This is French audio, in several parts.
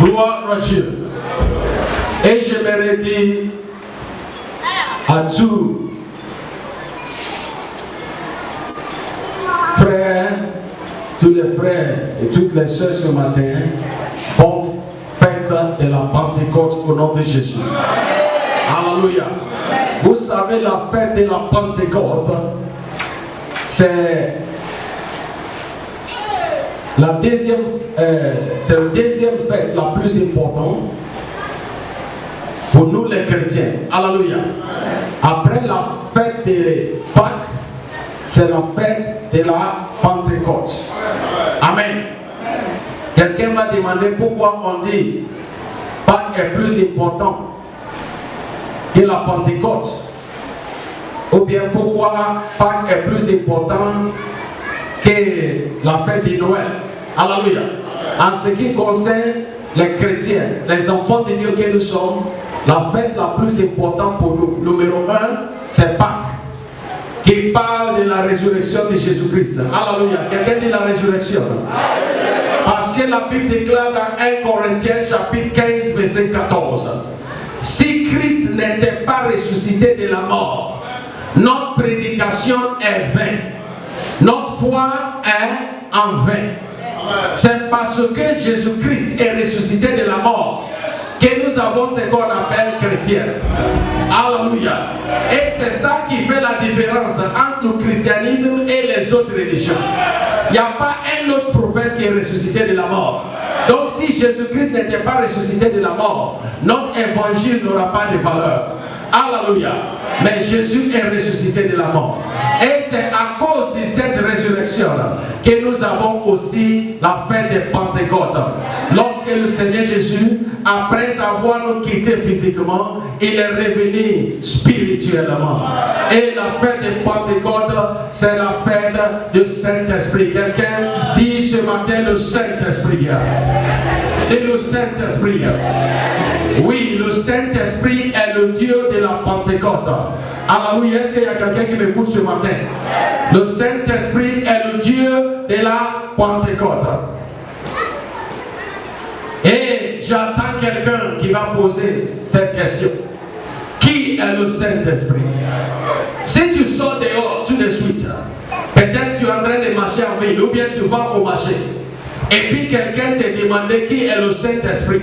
Gloire à Dieu. Et j'aimerais dire à tous frères, tous les frères et toutes les sœurs ce matin, bonne fête de la Pentecôte au nom de Jésus. Alléluia. Vous savez, la fête de la Pentecôte, c'est la deuxième fête la plus importante pour nous les chrétiens. Alléluia. Après la fête de Pâques, c'est la fête de la Pentecôte. Amen. Quelqu'un m'a demandé pourquoi on dit Pâques est plus important que la Pentecôte. Ou bien pourquoi Pâques est plus important que la fête de Noël. Alléluia. En ce qui concerne les chrétiens, les enfants de Dieu que nous sommes, la fête la plus importante pour nous, numéro 1, c'est Pâques, qui parle de la résurrection de Jésus-Christ. Alléluia. Quelqu'un dit la résurrection. Parce que la Bible déclare dans 1 Corinthiens chapitre 15 verset 14, si Christ n'était pas ressuscité de la mort, notre prédication est vaine, notre foi est en vain. C'est parce que Jésus-Christ est ressuscité de la mort que nous avons ce qu'on appelle chrétiens. Alléluia. Et c'est ça qui fait la différence entre le christianisme et les autres religions. Il n'y a pas un autre prophète qui est ressuscité de la mort. Donc si Jésus-Christ n'était pas ressuscité de la mort, notre évangile n'aura pas de valeur. Alléluia. Mais Jésus est ressuscité de la mort. Et c'est à cause de cette résurrection que nous avons aussi la fête de Pentecôte. Lorsque le Seigneur Jésus, après avoir nous quitté physiquement, il est revenu spirituellement. Et la fête de Pentecôte, c'est la fête du Saint-Esprit. Quelqu'un dit ce matin le Saint-Esprit. Et le Saint-Esprit. Oui, le Saint-Esprit est le Dieu de la Pentecôte. Alléluia. Est-ce qu'il y a quelqu'un qui m'écoute ce matin? Le Saint-Esprit est le Dieu de la Pentecôte. Et j'attends quelqu'un qui va poser cette question. Qui est le Saint-Esprit? Si tu sors dehors tout de suite, peut-être tu es en train de marcher en ville ou bien tu vas au marché, et puis quelqu'un te demande qui est le Saint-Esprit.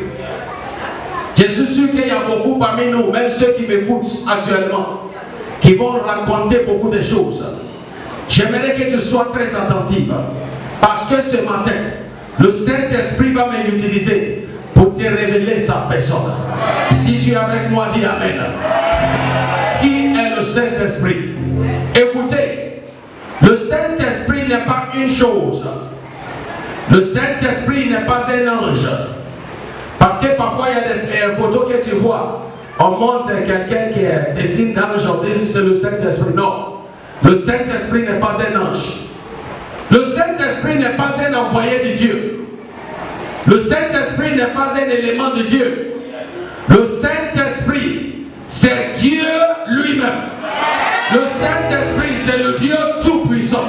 Je suis sûr qu'il y a beaucoup parmi nous, même ceux qui m'écoutent actuellement, qui vont raconter beaucoup de choses. J'aimerais que tu sois très attentive, parce que ce matin, le Saint-Esprit va m'utiliser pour te révéler sa personne. Si tu es avec moi, dis Amen. Qui est le Saint-Esprit? Écoutez, le Saint-Esprit n'est pas une chose. Le Saint-Esprit n'est pas un ange. Parce que parfois il y a des photos que tu vois, on montre quelqu'un qui dessine dans le jardin, c'est le Saint-Esprit. Non, le Saint-Esprit n'est pas un ange. Le Saint-Esprit n'est pas un envoyé de Dieu. Le Saint-Esprit n'est pas un élément de Dieu. Le Saint-Esprit, c'est Dieu lui-même. Le Saint-Esprit, c'est le Dieu tout-puissant.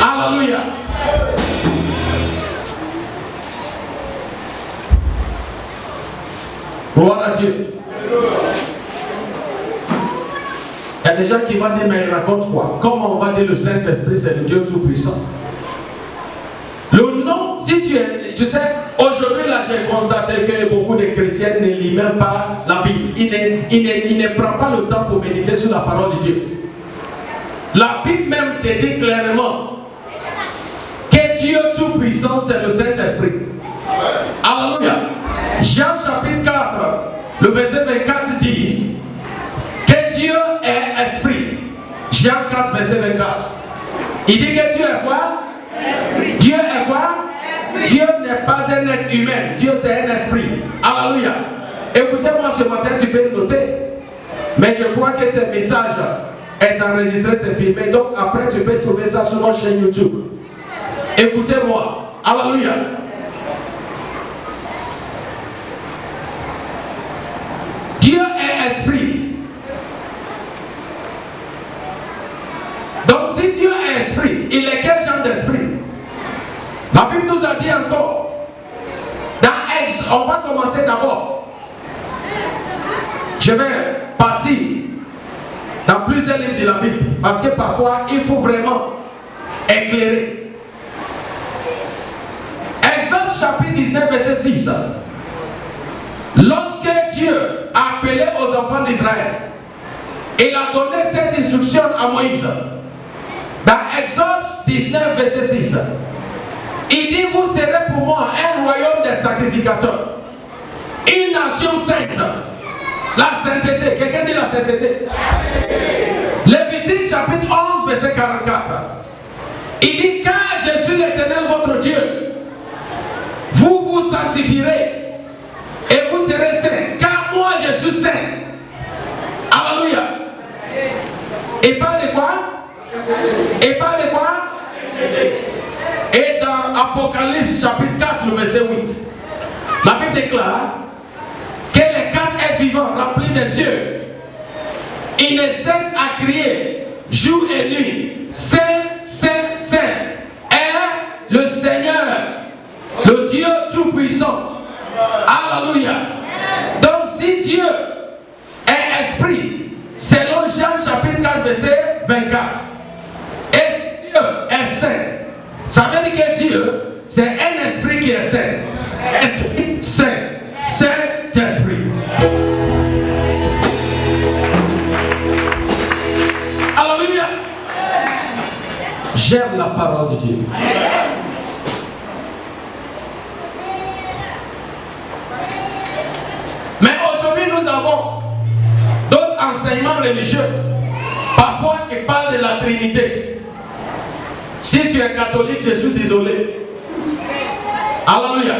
Alléluia. Gloire à Dieu. Il y a des gens qui vont dire, mais il raconte quoi? Comment on va dire le Saint-Esprit, c'est le Dieu tout-puissant? Le nom, si tu sais, aujourd'hui là j'ai constaté que beaucoup de chrétiens ne lisent même pas la Bible. Ils ne prennent pas le temps pour méditer sur la parole de Dieu. La Bible même te dit clairement que Dieu tout-puissant, c'est le Saint-Esprit. Alléluia. Jean chapitre 4, le verset 24 dit que Dieu est esprit. Jean 4, verset 24. Il dit que Dieu est quoi? Esprit. Dieu est quoi? Esprit. Dieu n'est pas un être humain. Dieu c'est un esprit. Alléluia. Écoutez-moi ce matin, tu peux le noter. Mais je crois que ce message est enregistré, c'est filmé. Donc après tu peux trouver ça sur notre chaîne YouTube. Écoutez-moi. Alléluia. Dieu est esprit. Donc si Dieu est esprit, il est quel genre d'esprit? La Bible nous a dit encore, dans on va commencer d'abord. Je vais partir dans plusieurs livres de la Bible parce que parfois il faut vraiment éclairer. Exode chapitre 19 verset 6. Lorsque Dieu a appelé aux enfants d'Israël, il a donné cette instruction à Moïse. Dans Exode 19 verset 6, il dit: vous serez pour moi un royaume des sacrificateurs, une nation sainte. La sainteté, quelqu'un dit la sainteté. Lévitique chapitre 11 verset 44, il dit: car je suis l'Éternel votre Dieu, vous vous sanctifierez et vous serez saints, car moi je suis saint. Alléluia. Et parle de quoi? Et parle de quoi? Et dans Apocalypse chapitre 4 le verset 8, la Bible déclare que les quatre êtres vivants remplis des yeux, ils ne cessent à crier jour et nuit: Saint, Saint, Saint est le Seigneur, le Dieu Tout-Puissant. Alléluia. Donc si Dieu est esprit, selon Jean chapitre 4 verset 24, et Dieu est saint, ça veut dire que Dieu, c'est un esprit qui est saint. Esprit saint, Saint-Esprit. Alléluia. J'aime la parole de Dieu. Mais aujourd'hui, nous avons d'autres enseignements religieux, parfois qui parlent de la Trinité. Si tu es catholique, je suis désolé. Alléluia.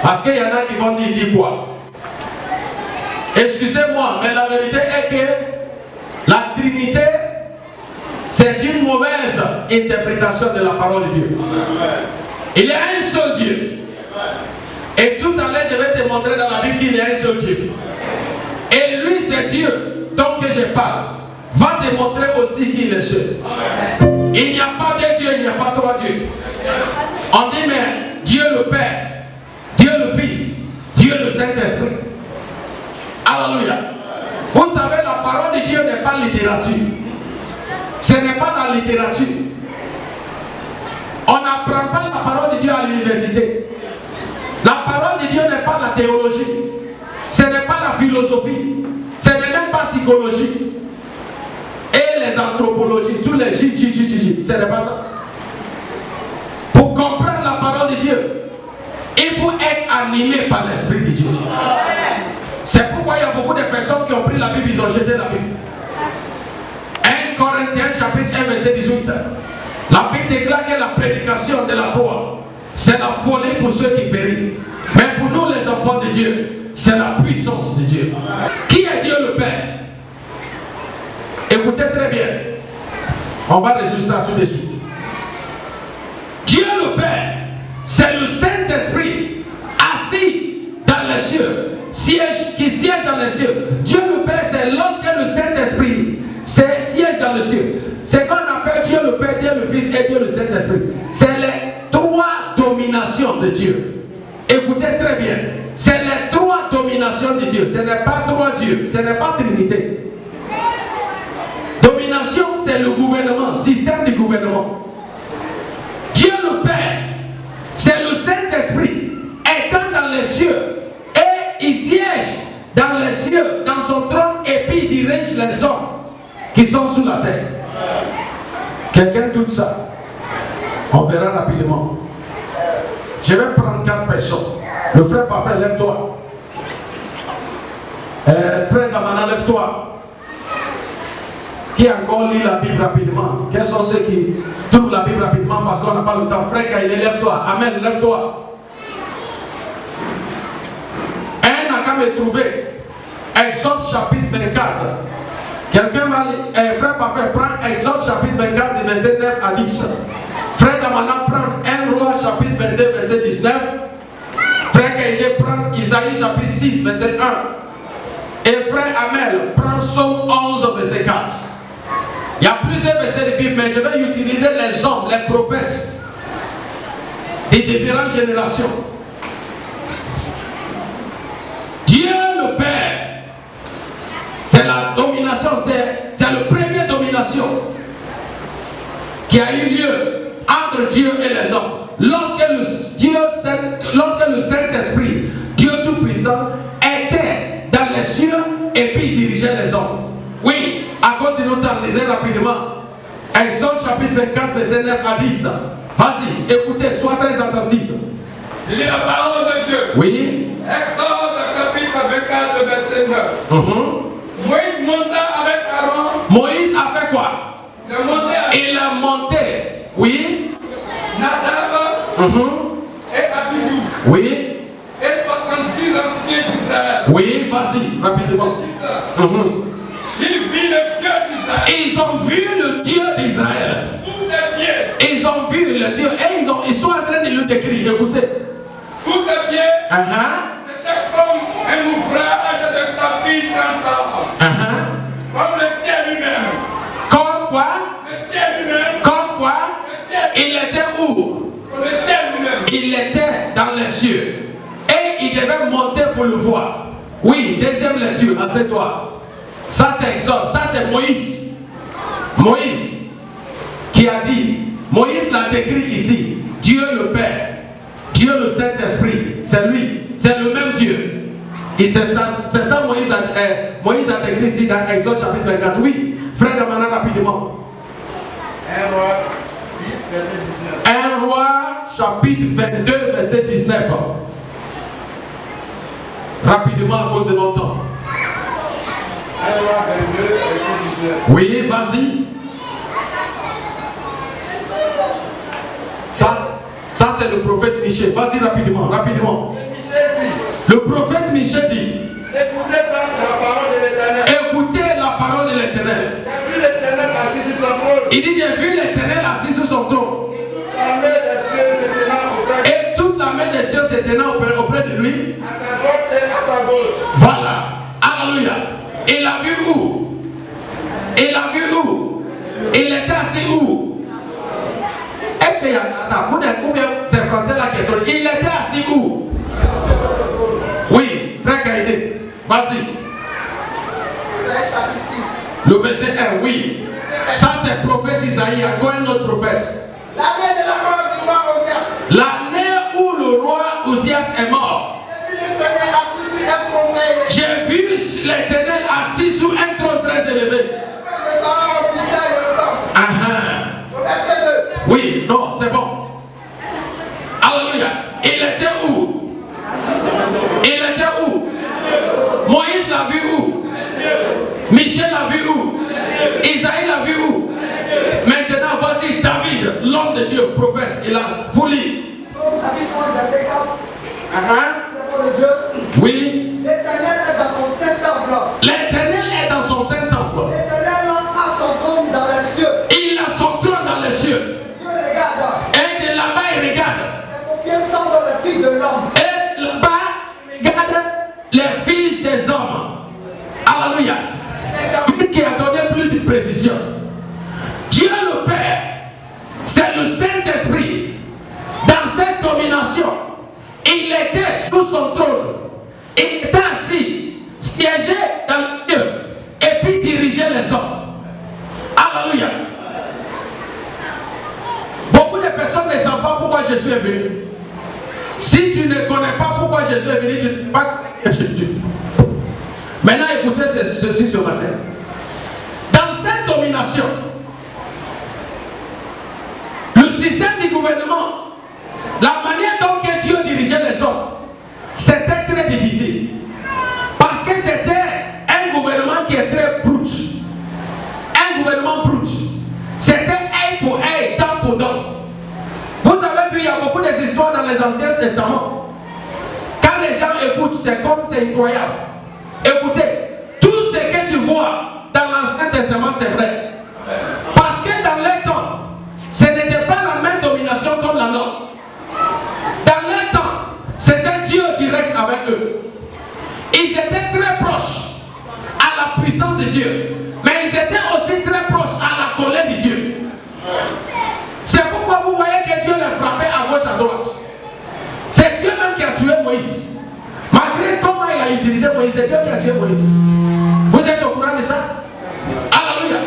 Parce qu'il y en a qui vont dire quoi? Excusez-moi, mais la vérité est que la Trinité, c'est une mauvaise interprétation de la parole de Dieu. Il y a un seul Dieu. Et tout à l'heure, je vais te montrer dans la Bible qu'il y a un seul Dieu. Et lui, c'est Dieu dont que je parle. Va te montrer aussi qu'il est seul. Il n'y a pas deux dieux, il n'y a pas trois dieux. On dit mais Dieu le Père, Dieu le Fils, Dieu le Saint-Esprit. Alléluia. Vous savez, la parole de Dieu n'est pas littérature. Ce n'est pas la littérature. On n'apprend pas la parole de Dieu à l'université. La parole de Dieu n'est pas la théologie. Ce n'est pas la philosophie. Ce n'est même pas psychologie. Et les anthropologies, tous les ce n'est pas ça. Pour comprendre la parole de Dieu, il faut être animé par l'Esprit de Dieu. C'est pourquoi il y a beaucoup de personnes qui ont pris la Bible, ils ont jeté la Bible. 1 Corinthiens chapitre 1 verset 18. La Bible déclare que la prédication de la croix, c'est la folie pour ceux qui périssent. Mais pour nous les enfants de Dieu, c'est la puissance de Dieu. Qui est Dieu le Père? Écoutez très bien. On va résoudre ça tout de suite. Dieu le Père, c'est le Saint-Esprit assis dans les cieux, qui siège dans les cieux. Dieu le Père, c'est lorsque le Saint-Esprit siège dans les cieux. C'est qu'on appelle Dieu le Père, Dieu le Fils et Dieu le Saint-Esprit. C'est les trois dominations de Dieu. Écoutez très bien. C'est les trois dominations de Dieu. Ce n'est pas trois dieux. Ce n'est pas Trinité. Domination, c'est le gouvernement, système du gouvernement. Dieu le Père, c'est le Saint-Esprit étant dans les cieux et il siège dans les cieux, dans son trône, et puis il dirige les hommes qui sont sous la terre. Quelqu'un doute ça? On verra rapidement. Je vais prendre 4 personnes. Le frère parfait, lève-toi. Frère Damana, lève-toi. Qui encore lit la Bible rapidement? Quels sont ceux qui trouvent la Bible rapidement parce qu'on n'a pas le temps? Frère Kaïlé, lève-toi. Amen, lève-toi. Un n'a qu'à me trouver. Exode chapitre 24. Quelqu'un va lire. Frère parfait, prends Exode chapitre 24, verset 9 à 10. Frère Damana prend 1 Roi chapitre 22, verset 19. Frère Kaïlé prend Isaïe chapitre 6, verset 1. Et frère Amel prend Psaume 11, verset 4. Il y a plusieurs versets de Bible, mais je vais utiliser les hommes, les prophètes des différentes générations. Dieu le Père, c'est la domination, c'est la première domination qui a eu lieu entre Dieu et les hommes. Lorsque le Saint-Esprit, Dieu Tout-Puissant, était dans les cieux et puis il dirigeait les hommes. Oui, à cause de notre temps, lisez rapidement. Exode chapitre 24, verset 9 à 10. Vas-y, écoutez, sois très attentif. Je lis la parole de Dieu. Oui. Exode chapitre 24, verset 9. Moïse monta avec Aaron. Moïse a fait quoi? Il a monté. Oui. Nadab et Abihu. Oui. Et 66 anciens d'Israël. Oui, vas-y, rapidement. Ils virent le Dieu d'Israël. Ils ont vu le Dieu d'Israël. Sous ses pieds. Ils ont vu le Dieu et ils sont en train de le décrire. Écoutez. Sous ses pieds. C'était comme un ouvrage de saphir transparent. Comme le ciel lui-même. Comme quoi? Le ciel lui-même. Comme quoi? Il était où? Comme le ciel lui-même. Il était dans les cieux. Et il devait monter pour le voir. Oui, deuxième lecture, assieds-toi. Ça c'est Exode, ça c'est Moïse. Moïse qui a dit, Moïse l'a décrit ici, Dieu le Père, Dieu le Saint-Esprit, c'est lui, c'est le même Dieu. Et c'est ça Moïse a décrit ici dans Exode chapitre 24. Oui, frère Damana, rapidement. 1 Roi 10, verset 19. 1 Roi chapitre 22, verset 19. Rapidement à cause de notre temps. 1 Roi 22, verset 19. Oui, vas-y. Ça c'est le prophète Michée. Vas-y rapidement, rapidement. Le prophète Michée dit, écoutez la parole de l'Éternel. Écoutez la parole de l'Éternel. J'ai vu l'Éternel assis sur son trône. Il dit, j'ai vu l'Éternel assis sur son trône. Et toute l'armée des cieux se tenant auprès de lui. à sa droite et à sa gauche. Voilà. Alléluia. Il a vu où? Il a vu où? Il était assis où? Est-ce qu'il y a... Attends, combien c'est français là qui est drôle. Il était assis où? Oui, frère Kaïdé. Vas-y. Le verset 1, oui. Ça c'est prophète Isaïe, encore un autre prophète. L'année de la mort du roi Osias. L'année où le roi Osias est mort. J'ai vu l'Éternel assis sur un trône très élevé. Oui, non, c'est bon. Alléluia. Il était où? Il était où? Moïse l'a vu où? Michel l'a vu où? Isaïe l'a vu où? Maintenant, voici David, l'homme de Dieu, prophète. Il a voulu. Oui. L'Éternel est dans son saint temple. L'éternel est dans son saint temple. L'Éternel a son trône dans les cieux. Il a son trône dans les cieux. Les yeux regardent. Et de là-bas, il regarde. C'est confiance dans le Fils de l'homme. Et là-bas, il regarde les fils des hommes. Alléluia. C'est lui qui a donné plus de précision. Dieu le Père, c'est le Saint-Esprit. Dans cette domination, il était sous son trône. Il était assis, siégé dans le ciel, et puis dirigeait les hommes. Alléluia. Beaucoup de personnes ne savent pas pourquoi Jésus est venu. Si tu ne connais pas pourquoi Jésus est venu, tu ne peux pas connaître Jésus. Maintenant, écoutez ceci ce matin. Dans cette domination, le système du gouvernement, la manière dont Dieu dirigeait les hommes, c'était très difficile. Parce que c'était un gouvernement qui est très brut. Un gouvernement brut. C'était œil pour œil, dent pour dent. Vous avez vu, il y a beaucoup d'histoires dans les Anciens Testaments. Quand les gens écoutent, c'est comme c'est incroyable. Écoutez, tout ce que tu vois dans l'Ancien Testament, c'est vrai. Parce que dans leur temps, ce n'était pas la même domination comme la nôtre. Dans leur temps, c'était Dieu direct avec eux. Ils étaient très proches à la puissance de Dieu, mais ils étaient aussi très proches à la colère de Dieu. C'est pourquoi vous voyez que Dieu les frappait à gauche, à droite. C'est Dieu même qui a tué Moïse. Malgré comment il a utilisé Moïse, c'est Dieu qui a tué Moïse. Vous êtes au courant de ça? Alléluia.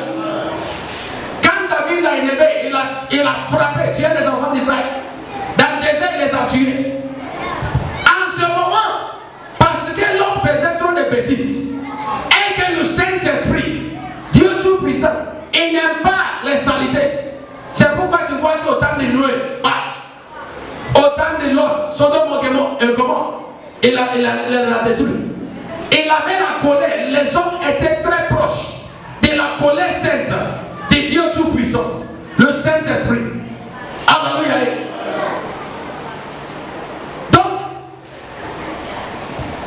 Quand David l'a élevé, il a frappé, tué les enfants d'Israël. Dans le désert, il les a tués. En ce moment, parce que l'homme faisait trop de bêtises, et que le Saint-Esprit, Dieu Tout-Puissant, il n'aime pas les saletés. C'est pourquoi tu vois qu'au temps de Noé, au temps de Lot, Sodome et Gomorrhe, il les a détruits. Il avait la colère, les hommes étaient très proches de la colère sainte de Dieu Tout-Puissant, le Saint-Esprit. Alléluia. Donc,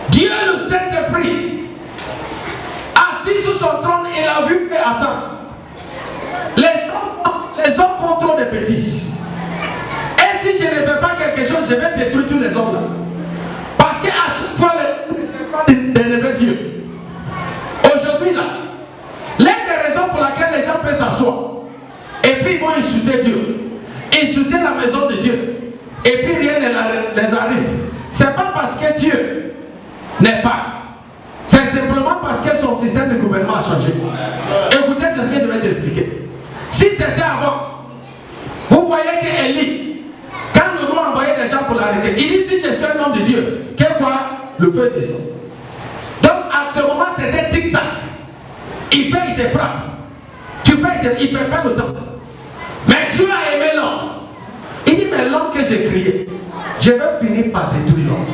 Dieu, le Saint-Esprit, assis sur son trône, il a vu que, attends, les hommes font trop de bêtises. Et si je ne fais pas quelque chose, je vais détruire tous les hommes là. Parce qu'à chaque fois, d'élever Dieu. Aujourd'hui là, l'une des raisons pour laquelle les gens peuvent s'asseoir, et puis ils vont insulter Dieu, insulter la maison de Dieu, et puis rien ne les arrive. C'est pas parce que Dieu n'est pas. C'est simplement parce que son système de gouvernement a changé. Écoutez ce que je vais t'expliquer. Si c'était avant, vous voyez qu'Élie, quand le roi envoyait des gens pour l'arrêter, il dit si je suis un homme de Dieu, quel quoi le feu descend. Donc à ce moment c'était tic-tac. Il fait, il te frappe. Tu fais, il ne perd pas le temps. Mais Dieu a aimé l'homme. Il dit mais l'homme que j'ai crié, je vais finir par détruire l'homme.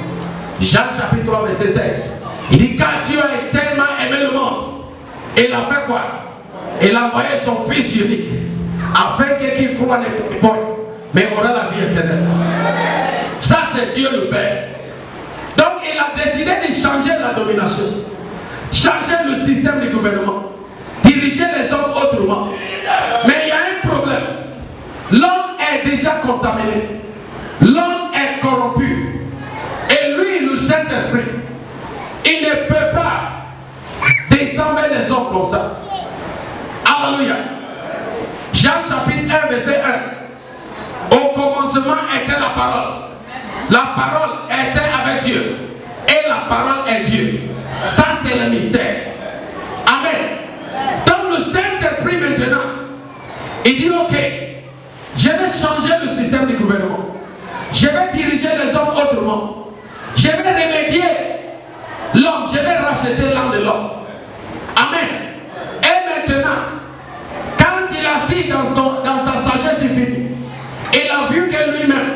Jean chapitre 3 verset 16. Il dit car Dieu a tellement aimé le monde. Et il a fait quoi? Il a envoyé son fils unique afin que qui croit ne périt point, mais aura la vie éternelle. Ça c'est Dieu le Père. Donc il a décidé de changer la domination, changer le système du gouvernement, diriger les hommes autrement. Mais il y a un problème. L'homme est déjà contaminé. L'homme est corrompu. Et lui, le Saint-Esprit, il ne peut pas descendre les hommes comme ça. Alléluia. Jean chapitre 1 verset 1. Au commencement était la parole. La parole était avec Dieu. Et la parole est Dieu. Ça c'est le mystère. Amen. Donc le Saint-Esprit maintenant, il dit ok, je vais changer le système du gouvernement. Je vais diriger les hommes autrement. Je vais remédier l'homme. Je vais racheter l'âme de l'homme. Amen. Et maintenant, quand il a assis dans sa sagesse infinie, il a vu que lui-même,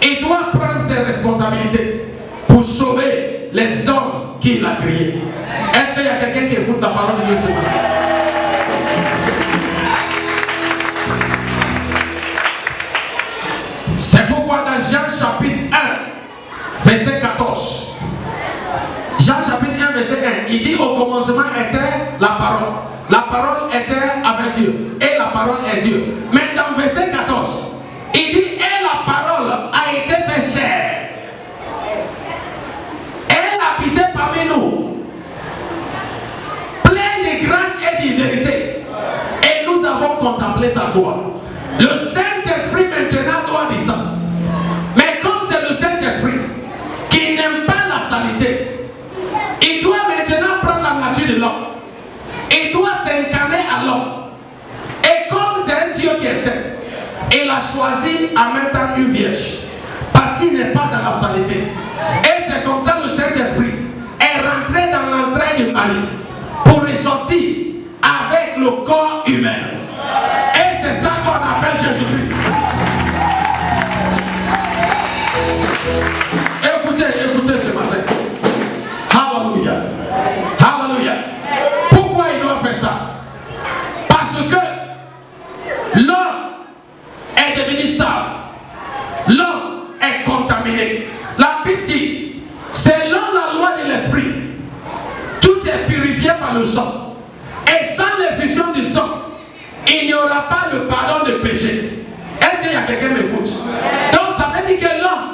il doit prendre ses responsabilités pour sauver les hommes qu'il a créés. Est-ce qu'il y a quelqu'un qui écoute la parole de Dieu ce matin? C'est pourquoi dans Jean chapitre 1, verset 14, Jean chapitre 1, verset 1, il dit au commencement était la parole. La parole était avec Dieu. Et la parole est Dieu. Mais dans verset 14, il dit et la parole a été fait chair. Elle habitait parmi nous, pleine de grâce et de vérité. Et nous avons contemplé sa gloire. Le Saint-Esprit maintenant doit descendre. Mais comme c'est le Saint-Esprit qui n'aime pas la saleté, il doit maintenant prendre la nature de l'homme. Il doit s'incarner à l'homme. Et comme c'est un Dieu qui est saint, il a choisi en même temps une vierge. Parce qu'il n'est pas dans la saleté. Et c'est comme ça que le Saint-Esprit est rentré dans l'entraille du mari pour ressortir avec le corps humain. Et c'est ça qu'on appelle Jésus-Christ. Écoutez ce matin. Alléluia. Alléluia. Pourquoi il doit faire ça? Parce que l'homme est devenu sale. L'homme est contaminé. La Bible dit, selon la loi de l'esprit, tout est purifié par le sang. Et sans l'effusion du sang, il n'y aura pas le pardon de péché. Est-ce qu'il y a quelqu'un qui m'écoute? Donc ça veut dire que l'homme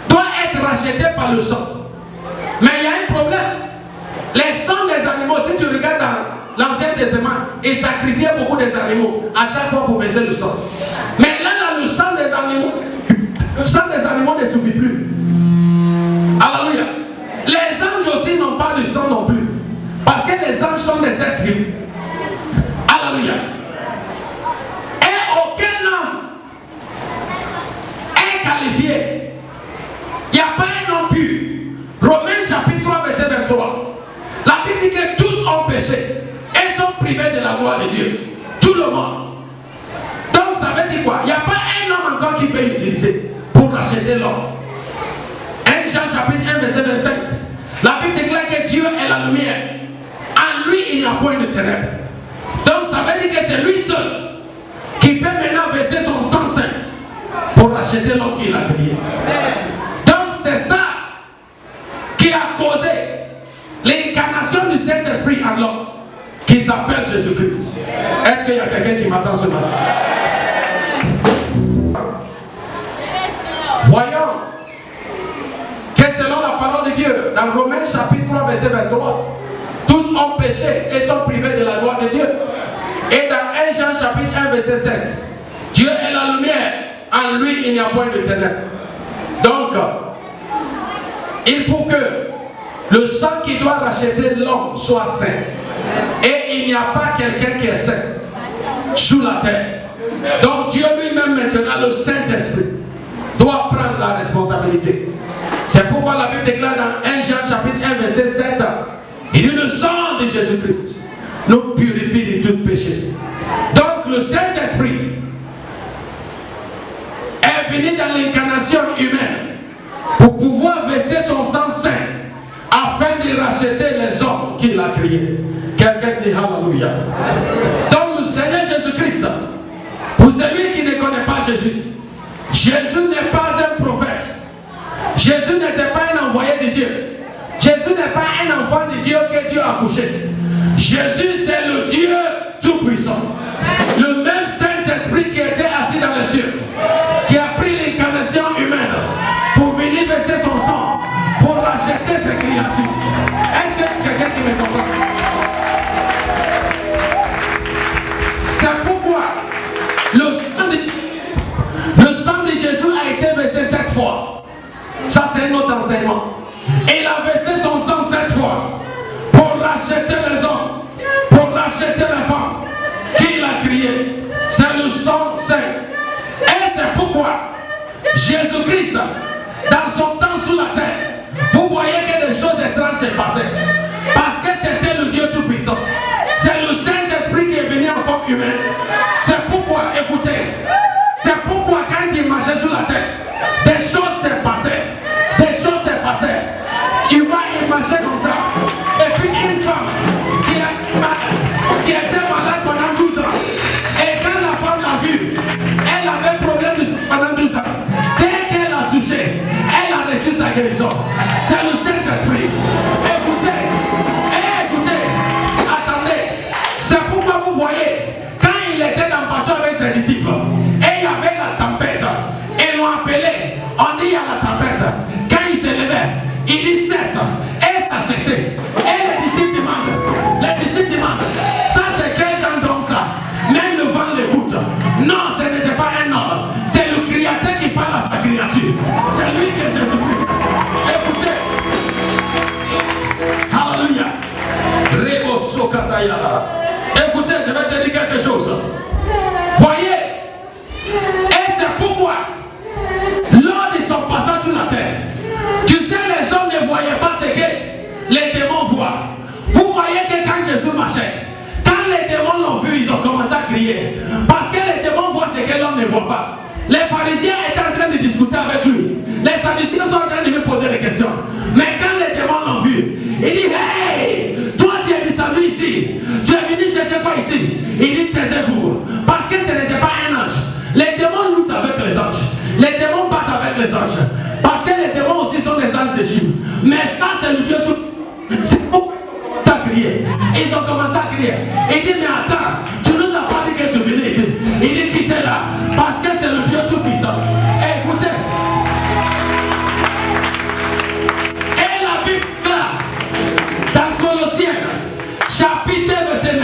doit être racheté par le sang. Mais il y a un problème. Les sangs des animaux, si tu regardes dans l'Ancien Testament, ils sacrifiaient beaucoup des animaux à chaque fois pour baisser le sang. Mais là, le sang des animaux ne suffit plus. Alléluia. Les anges aussi n'ont pas de sang non plus. Parce que les anges sont des êtres vivants. Alléluia. Et aucun homme est qualifié. Il n'y a pas un homme pur. Romains chapitre 3 verset 23. La Bible dit que tous ont péché et sont privés de la gloire de Dieu. Tout le monde. Donc ça veut dire quoi? Il n'y a pas un homme encore qui peut utiliser pour racheter l'homme. 1 Jean chapitre 1 verset 25. La Bible déclare que Dieu est la lumière. En lui il n'y a point de ténèbres. Donc ça veut dire que c'est lui seul qui peut maintenant verser son sang saint pour racheter l'homme qu'il a créé. Donc c'est ça qui a causé l'incarnation du Saint-Esprit en l'homme, qui s'appelle Jésus-Christ. Est-ce qu'il y a quelqu'un qui m'attend ce matin? Voyons que selon la parole de Dieu, dans Romains chapitre 3 verset 23, tous ont péché et sont privés de la gloire de Dieu. Et dans 1 Jean chapitre 1 verset 5, Dieu est la lumière, en lui il n'y a point de ténèbres. Donc, il faut que le sang qui doit racheter l'homme soit saint. Et il n'y a pas quelqu'un qui est saint sous la terre. Donc Dieu lui-même maintenant, le Saint-Esprit, doit prendre la responsabilité. C'est pourquoi la Bible déclare dans 1 Jean chapitre 1 verset 7, il dit le sang de Jésus-Christ nous purifie de tout péché. Donc le Saint-Esprit est venu dans l'incarnation humaine pour pouvoir verser son sang saint afin de racheter les hommes qu'il a créés. Quelqu'un dit Alléluia. Donc le Seigneur Jésus-Christ, pour celui qui ne connaît pas Jésus, Jésus n'est pas un prophète. Jésus n'était pas un envoyé de Dieu. Jésus n'est pas un enfant de Dieu que Dieu a couché. Jésus c'est le Dieu tout-puissant. Le même Saint-Esprit qui était assis dans les cieux, qui a pris l'incarnation humaine pour venir verser son sang, pour racheter ses créatures. Est-ce que quelqu'un qui me comprend? C'est pourquoi le sang de Jésus a été versé 7 fois. Ça c'est un autre enseignement. Il a versé son sang 7 fois pour racheter les hommes, pour racheter les femmes qu'il a créées. C'est le sang saint. Et c'est pourquoi Jésus-Christ, dans son temps sous la terre, vous voyez que des choses étranges s'est passées. Parce que c'était le Dieu tout-puissant. C'est le Saint-Esprit qui est venu en forme humaine. C'est pourquoi, écoutez, c'est pourquoi quand il marchait sur la terre, des choses s'est passées. Des choses s'est passées. Il marchait comme ça. Et puis une femme qui était malade pendant 12 ans. Et quand la femme l'a vue, elle avait problème pendant 12 ans. Dès qu'elle a touché, elle a reçu sa guérison. C'est le Saint-Esprit. Écoutez, attendez. C'est pourquoi vous voyez, quand il était dans le bateau avec ses disciples, et il y avait la tempête, ils l'ont appelé, on dit il y a la tempête. Quand il s'est levé, il dit cesse, et ça cessait. Et les disciples demandent, ça c'est quel genre d'homme ça? Même le vent l'écoute. Non, ce n'était pas un homme, c'est le créateur qui parle à sa créature. C'est lui qui est Jésus-Christ. Écoutez. Alléluia. Écoutez, je vais te dire quelque chose. Voyez, et c'est pourquoi lors de son passage sur la terre, tu sais, les hommes ne voyaient pas ce que les démons voient. Vous voyez que quand Jésus marchait, quand les démons l'ont vu, ils ont commencé à crier. Parce que les démons voient ce que l'homme ne voit pas. Les pharisiens étaient en train de discuter avec lui. Les sadducéens sont en train de lui poser des questions. Mais quand les démons l'ont vu, il dit hey, toi tu es descendu ici, tu es venu chercher quoi ici? Il dit taisez-vous. Parce que ce n'était pas un ange. Les démons luttent avec les anges. Les démons battent avec les anges. Parce que les démons aussi sont des anges déchus. Mais ça c'est le Dieu tout. C'est pourquoi ils ont commencé à crier. Ils ont commencé à crier. Il dit mais attends, tu nous as pas dit que tu venais ici. Il dit quittez là. Parce que c'est le Dieu tout puissant. Écoutez. Et la Bible là, dans Colossiens, chapitre verset 9,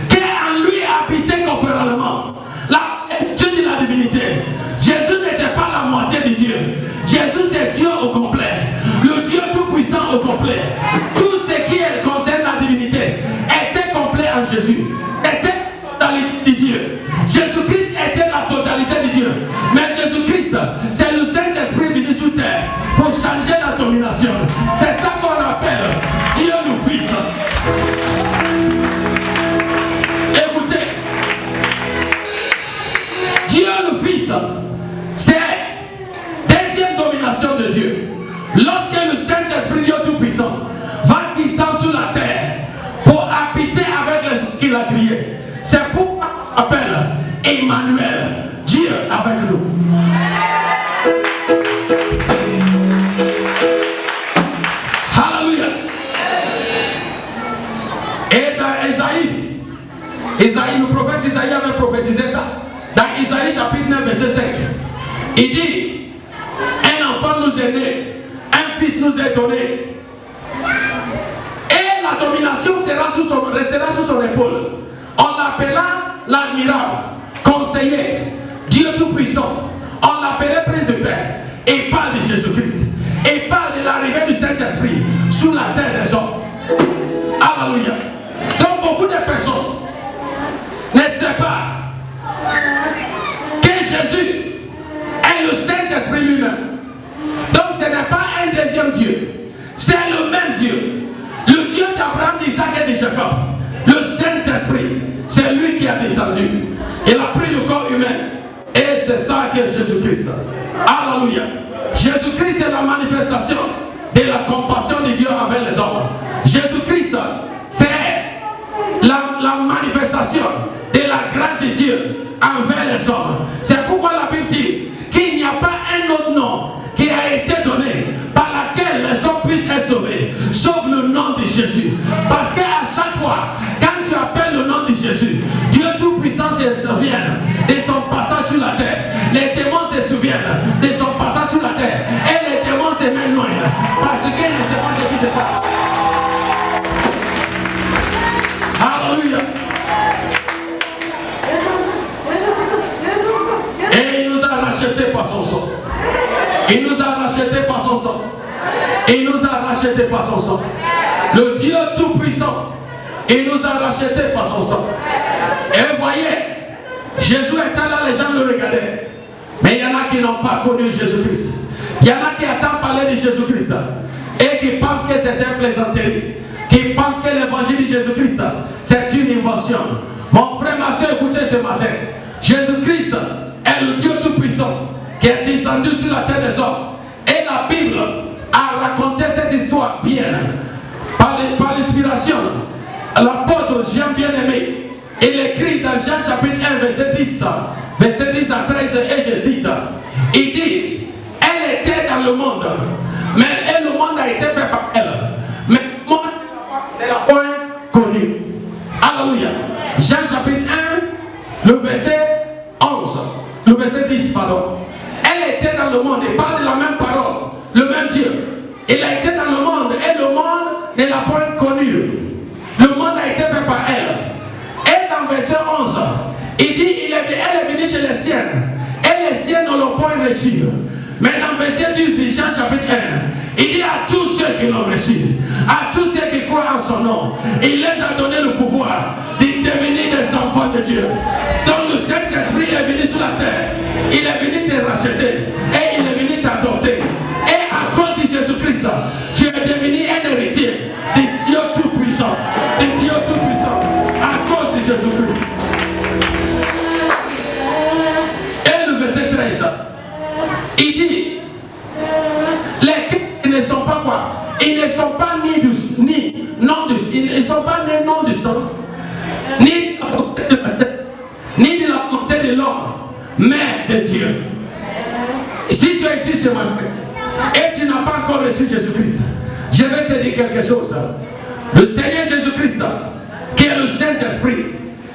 qu'en lui habitait corporellement la plénitude de la divinité. Jésus n'était pas la moitié de Dieu. domination. C'est ça qu'on appelle Dieu le Fils. Écoutez, Dieu le Fils, c'est deuxième domination de Dieu. Lorsque le Saint-Esprit Dieu Tout-Puissant va descendre sur la terre pour habiter avec les gens qu'il a créés, c'est pourquoi on appelle Emmanuel, Dieu avec nous. Alléluia. Et dans Isaïe, le prophète Isaïe avait prophétisé ça. Dans Isaïe chapitre 9, verset 5, il dit, un enfant nous est né, un fils nous est donné. Et la domination restera sur son épaule. On l'appela l'admirable, conseiller, Dieu Tout-Puissant. On l'appelait Prince de paix. Et parle de Jésus-Christ. Et parle de l'arrivée du Saint-Esprit sur la terre des hommes. Alléluia. Donc beaucoup de personnes ne savent pas que Jésus est le Saint-Esprit lui-même. Donc ce n'est pas un deuxième Dieu. C'est le même Dieu. Le Dieu d'Abraham, d'Isaac et de Jacob. Le Saint-Esprit. C'est lui qui a descendu. Il a pris le corps humain. Et c'est ça qui est Jésus-Christ. Alléluia. Jésus-Christ est la manifestation de la compassion de Dieu envers les hommes. Jésus-Christ, c'est la manifestation de la grâce de Dieu envers les hommes. C'est pourquoi la Bible dit qu'il n'y a pas un autre nom qui a été donné par laquelle les hommes puissent être sauvés, sauf le nom de Jésus. Parce qu'à chaque fois, quand tu appelles le nom de Jésus, Dieu Tout-Puissant se souvient de son passage sur la terre. Les démons se souviennent de son passage sur la terre. Et les démons se mettent loin parce qu'ils ne savent pas ce qui se passe. Alléluia. Et il nous a rachetés par son sang. Il nous a rachetés par son sang. Il nous a rachetés par son sang. Le Dieu Tout-Puissant, il nous a rachetés par son sang. Et vous voyez, Jésus était là, les gens le regardaient. Mais il y en a qui n'ont pas connu Jésus-Christ. Il y en a qui attendent parler de Jésus-Christ et qui pensent que c'est une plaisanterie. Qui pensent que l'évangile de Jésus-Christ, c'est une invention. Mon frère, ma soeur, écoutez ce matin. Jésus-Christ est le Dieu Tout-Puissant qui est descendu sur la terre des hommes. Et la Bible a raconté cette histoire bien par l'inspiration. L'apôtre Jean bien-aimé, il écrit dans Jean chapitre 1 verset 10 à 13 et je cite, il dit, elle était dans le monde, mais le monde a été fait par elle, mais le monde ne l'a point connu. Alléluia. Jean chapitre 1, le verset 11, le verset 10 pardon. Elle était dans le monde, il parle de la même parole, le même Dieu. Il a été dans le monde et le monde ne l'a point connu. Le monde a été fait par elle. Et dans verset 11, il dit, elle est venue chez les siennes. Et les siennes ne l'ont point reçu. Mais dans verset 10 de Jean chapitre 1, il dit à tous ceux qui l'ont reçu, à tous ceux qui croient en son nom, il les a donné le pouvoir de devenir des enfants de Dieu. Donc le Saint-Esprit est venu sur la terre. Il est venu te racheter. Et il est venu t'adopter. Et à cause de Jésus-Christ, tu es devenu un héritier de Dieu Tout-Puissant. De Dieu Tout-Puissant. À cause de Jésus-Christ. Et le verset 13, il dit, lesquels ne sont pas quoi? Ils ne sont pas ils ne sont pas nés non du sang, ni de la volonté de l'homme, mais de Dieu. Si tu es ici ce matin et tu n'as pas encore reçu Jésus-Christ, je vais te dire quelque chose. Le Seigneur Jésus-Christ, qui est le Saint-Esprit,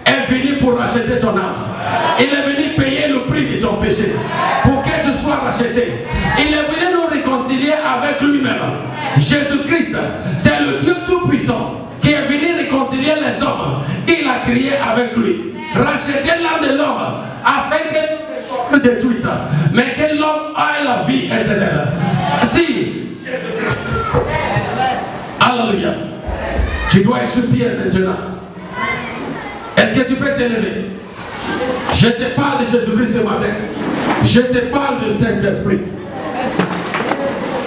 est venu pour racheter ton âme. Il est venu payer le prix de ton péché pour que tu sois racheté. Il est venu nous réconcilier avec lui-même. Jésus-Christ, c'est le Dieu Tout-Puissant qui est venu réconcilier les hommes qu'il a créés avec lui. Racheter l'âme de l'homme afin qu'elle ne soit plus détruite, mais que l'homme ait la vie éternelle. Si Alléluia. Tu dois être sur pied maintenant. Est-ce que tu peux t'élever? Je te parle de Jésus-Christ ce matin. Je te parle du Saint-Esprit.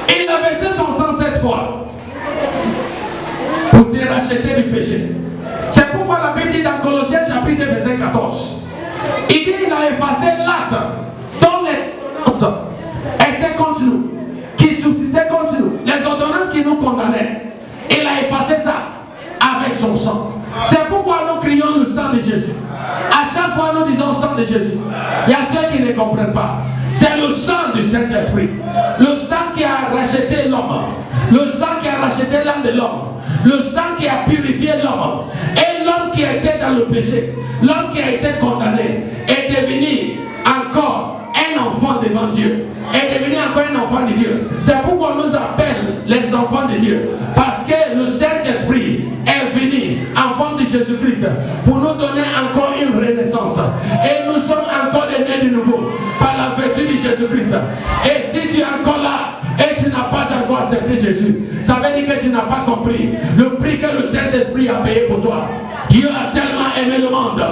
Il a versé son sang 7 fois pour te racheter du péché. C'est pourquoi la Bible dit dans Colossiens chapitre 2 verset 14, il dit il a effacé l'acte dont les ordonnances étaient contre nous, qui subsistaient contre nous, les ordonnances qui nous condamnaient. Il a effacé ça avec son sang. C'est pourquoi nous crions le sang de Jésus. À chaque fois nous disons sang de Jésus. Il y a ceux qui ne comprennent pas. C'est le sang du Saint-Esprit. Le sang qui a racheté l'homme. Le sang qui a racheté l'âme de l'homme. Le sang qui a purifié l'homme. Et l'homme qui était dans le péché, l'homme qui a été condamné, est devenu encore un enfant devant Dieu. Est devenu encore un enfant de Dieu. C'est pourquoi on nous appelle les enfants de Dieu. Parce que le Saint-Esprit est venu en forme de Jésus-Christ pour nous donner encore une renaissance. Et nous sommes encore des nés de nouveau par la vertu de Jésus-Christ. Et si tu es encore là et tu n'as pas encore accepté Jésus, ça veut dire que tu n'as pas compris le prix que le Saint-Esprit a payé pour toi. Dieu a tellement aimé le monde,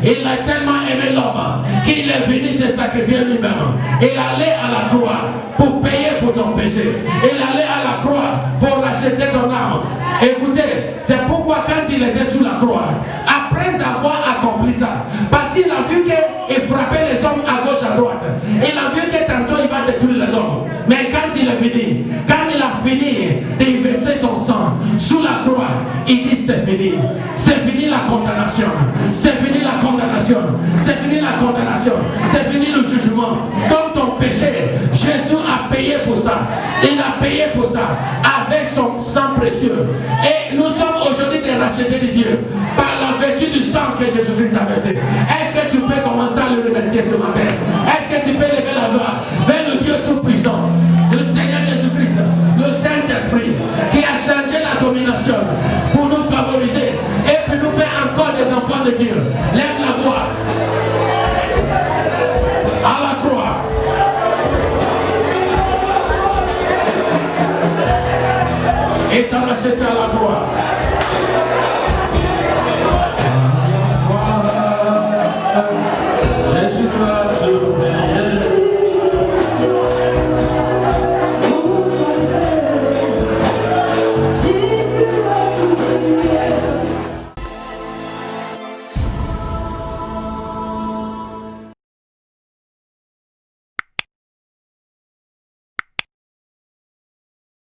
il a tellement aimé l'homme, qu'il est venu se sacrifier lui-même. Il allait à la croix pour payer pour ton péché. Il allait à la croix pour racheter ton âme. Écoutez, c'est pourquoi quand il était sous la croix, après avoir accompli ça, parce qu'il a vu qu'il frappait les hommes à gauche, à droite, il a vu que tantôt il va détruire les hommes. Mais quand il est venu, quand il a fini de verser son sang sous la croix, il dit c'est fini. C'est fini la condamnation. C'est fini la condamnation. C'est fini la condamnation. C'est fini le jugement. Donc ton péché, Jésus a payé pour ça. Il a payé pour ça avec son sang précieux. Et nous sommes aujourd'hui des rachetés de Dieu par la vertu du sang que Jésus-Christ a versé. Est-ce que tu peux commencer à le remercier ce matin? Est-ce que tu peux lever la voix vers le Dieu Tout-Puissant, le Seigneur Jésus-Christ, le Saint-Esprit, qui a changé la domination pour nous favoriser et puis nous faire encore des enfants de Dieu? Lève la voix à la croix. Et t'as racheté à la croix.